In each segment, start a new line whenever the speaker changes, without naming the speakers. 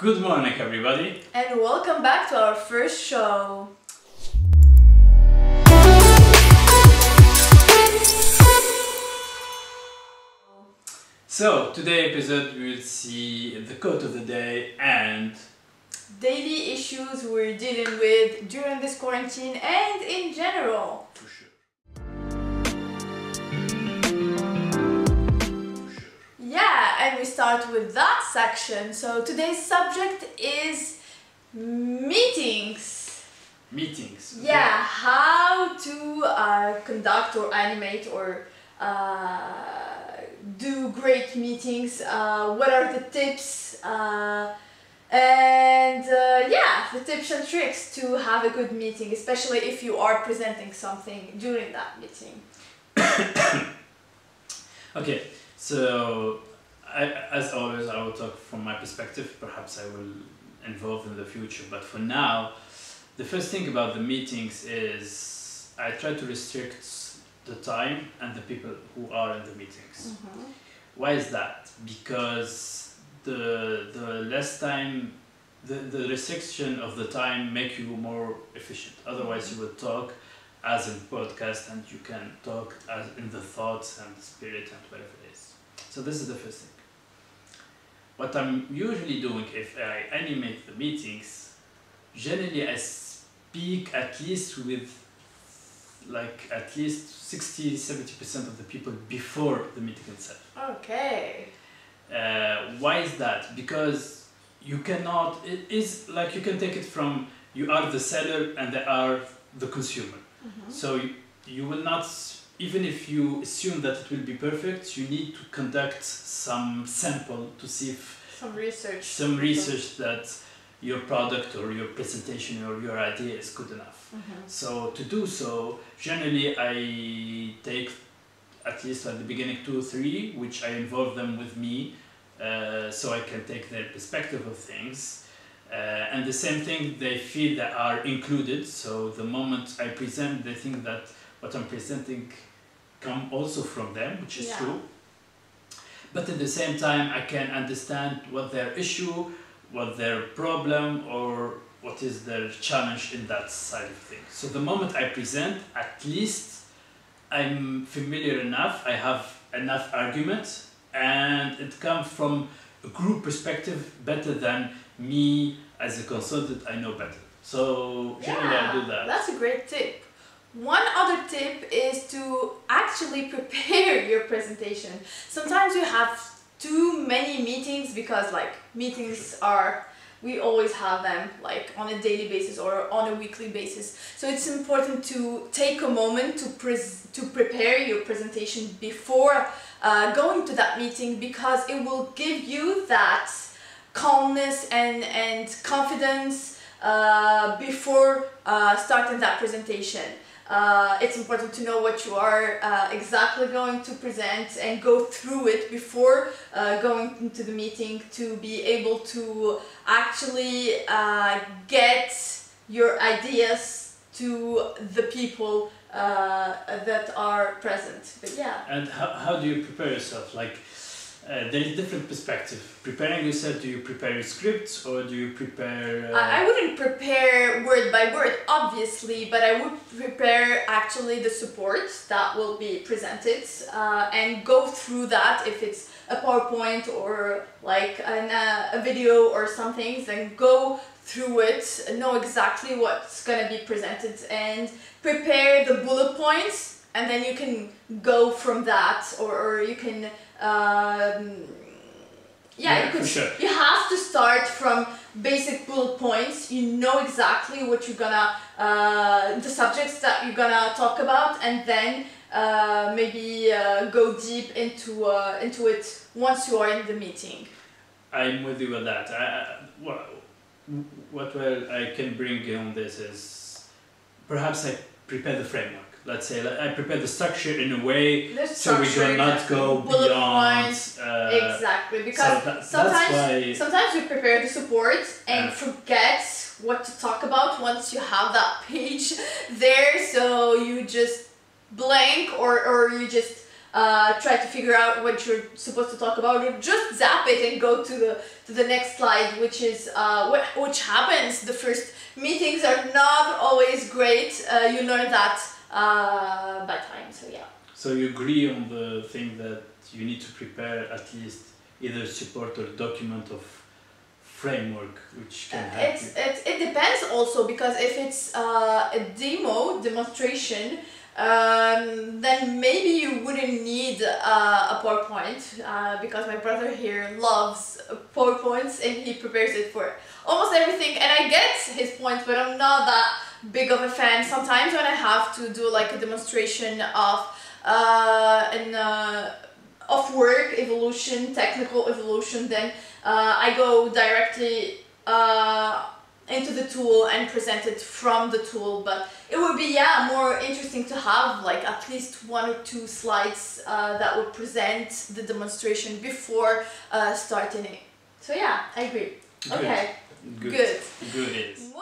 Good morning, everybody.
And welcome back to our first show.
So, today's episode we will see the quote of the day and
daily issues we're dealing with during this quarantine and in general.
For sure.
Yeah, and we start with that section. So today's subject is meetings.
Meetings. Okay.
Yeah, how to conduct or animate or do great meetings. What are the tips? The tips and tricks to have a good meeting, especially if you are presenting something during that meeting.
Okay, so as always, I will talk from my perspective. Perhaps I will involve in the future, but for now, the first thing about the meetings is I try to restrict the time and the people who are in the meetings.
Mm-hmm.
Why is that? Because the less time, the restriction of the time make you more efficient. Otherwise, you would talk as in podcast and you can talk as in the thoughts and the spirit and whatever it is. So this is the first thing. What I'm usually doing if I animate the meetings, generally I speak at least with at least 60-70% of the people before the meeting itself.
Okay.
Why is that? Because you cannot, it is like you can take it from you are the seller and they are the consumer.
Mm-hmm.
So you will not, even if you assume that it will be perfect, you need to conduct some sample to see if
some research
that your product or your presentation or your idea is good enough.
Mm-hmm.
So to do so, generally I take at least at the beginning 2 or 3, which I involve them with me, so I can take their perspective of things. And the same thing, they feel that are included. So the moment I present, they think that what I'm presenting come also from them, which is true. But at the same time, I can understand what their issue, what their problem, or what is their challenge in that side of things. So the moment I present, at least I'm familiar enough, I have enough argument, and it comes from a group perspective better than me as a consultant. I know better. So generally I do that.
That's a great tip. One other tip is to actually prepare your presentation. Sometimes you have too many meetings because meetings are, we always have them on a daily basis or on a weekly basis. So it's important to take a moment to prepare your presentation before going to that meeting, because it will give you that calmness and confidence before starting that presentation. It's important to know what you are exactly going to present and go through it before going into the meeting, to be able to actually get your ideas to the people that are present. But yeah.
And how do you prepare yourself? There is different perspective. Preparing yourself, do you prepare your scripts or do you prepare...
I wouldn't prepare word by word, obviously, but I would prepare actually the support that will be presented and go through that. If it's a PowerPoint or a video or something, then go through it, know exactly what's going to be presented and prepare the bullet points, and then you can go from that, or you can you have to start from basic bullet points. You know exactly what you're gonna the subjects that you're gonna talk about, and then maybe go deep into it once you are in the meeting.
I'm with you with that. What I can bring on this is perhaps I prepare the framework. Let's say I prepare the structure in a way so we do not go beyond.
Exactly, because sometimes we prepare the support and forget what to talk about once you have that page there, so you just blank or you just try to figure out what you're supposed to talk about, or just zap it and go to the next slide, which is which happens. The first meetings are not always great. You learn that by time. So yeah.
So you agree on the thing that you need to prepare at least either support or document of framework which can help you.
It depends also, because if it's a demonstration, then maybe you wouldn't need a PowerPoint, because my brother here loves PowerPoints and he prepares it for almost everything, and I get his points, but I'm not that big of a fan. Sometimes when I have to do like a demonstration of of work evolution, technical evolution, then I go directly into the tool and present it from the tool. But it would be more interesting to have like at least 1 or 2 slides that would present the demonstration before starting it. So yeah, I agree.
Good.
Okay,
Good.
good.
Good is.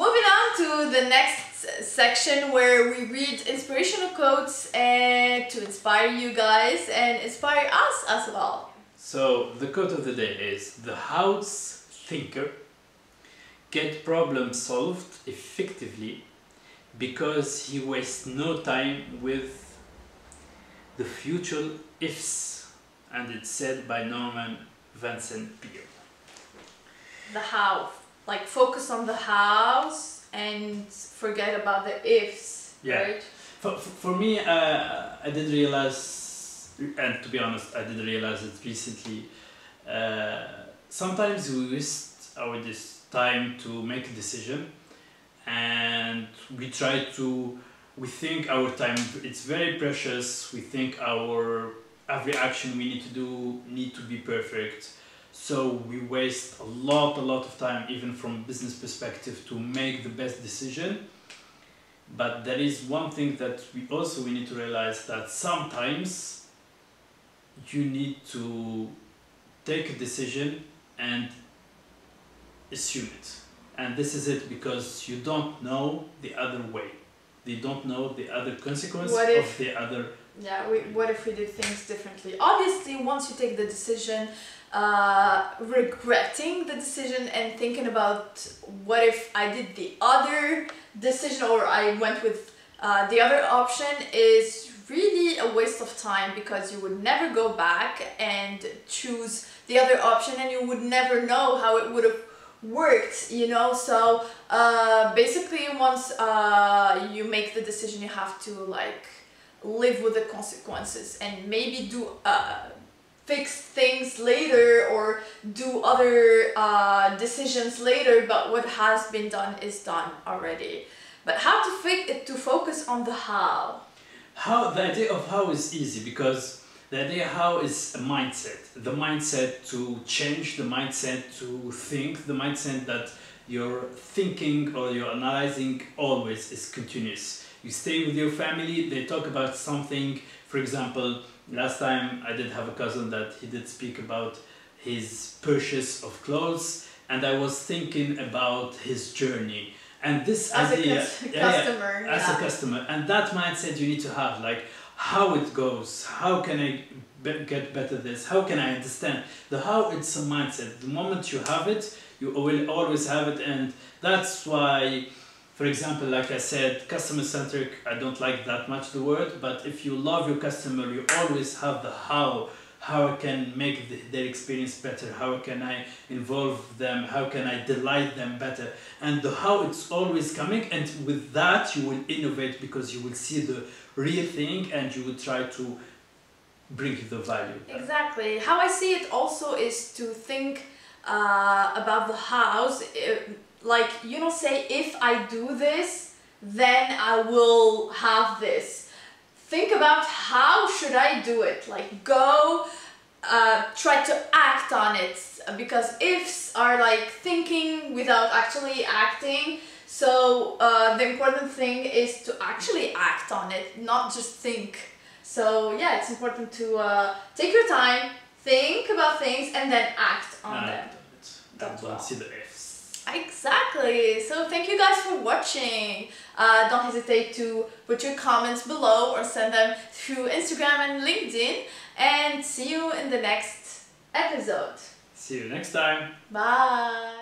Moving on to the next section where we read inspirational quotes and to inspire you guys and inspire us as well.
So the quote of the day is: the house thinker get problems solved effectively because he wastes no time with the future ifs, and it's said by Norman Vincent Peale.
The how, like focus on the hows and forget about the ifs, right?
For me, I did realize, and to be honest, I did realize it recently, sometimes we waste our time to make a decision, and we think our time, it's very precious, we think every action we need to do need to be perfect. So we waste a lot of time, even from business perspective, to make the best decision. But there is one thing that we need to realize, that sometimes you need to take a decision and assume it. And this is it, because you don't know the other way. They don't know the other consequence of the other.
Yeah, what if we did things differently? Obviously, once you take the decision, regretting the decision and thinking about what if I did the other decision, or I went with the other option, is really a waste of time, because you would never go back and choose the other option, and you would never know how it would have worked, you know. So basically, once you make the decision, you have to like live with the consequences, and maybe do fix things later or do other decisions later, but what has been done is done already. But how to focus on the how.
The idea of how is easy, because the idea how is a mindset. The mindset to change, the mindset to think, the mindset that your thinking or your analyzing always is continuous. You stay with your family, they talk about something. For example, last time I did have a cousin that he did speak about his purchase of clothes, and I was thinking about his journey. And this idea, as a customer, and that mindset you need to have, like how it goes, how can I get better this, how can I understand? The how, it's a mindset. The moment you have it, you will always have it, and that's why, for example, like I said, customer-centric, I don't like that much the word, but if you love your customer, you always have the how I can make their experience better, how can I involve them, how can I delight them better. And the how, it's always coming, and with that you will innovate, because you will see the real thing and you will try to bring the value.
Exactly. How I see it also is to think about the hows. Like, you know, say if I do this, then I will have this. Think about how should I do it. Like, go try to act on it, because ifs are like thinking without actually acting. So the important thing is to actually act on it, not just think. So yeah, it's important to take your time, think about things, and then act on them.
Don't see the ifs.
Exactly. So thank you guys for watching. Don't hesitate to put your comments below or send them through Instagram and LinkedIn. And see you in the next episode.
See you next time.
Bye.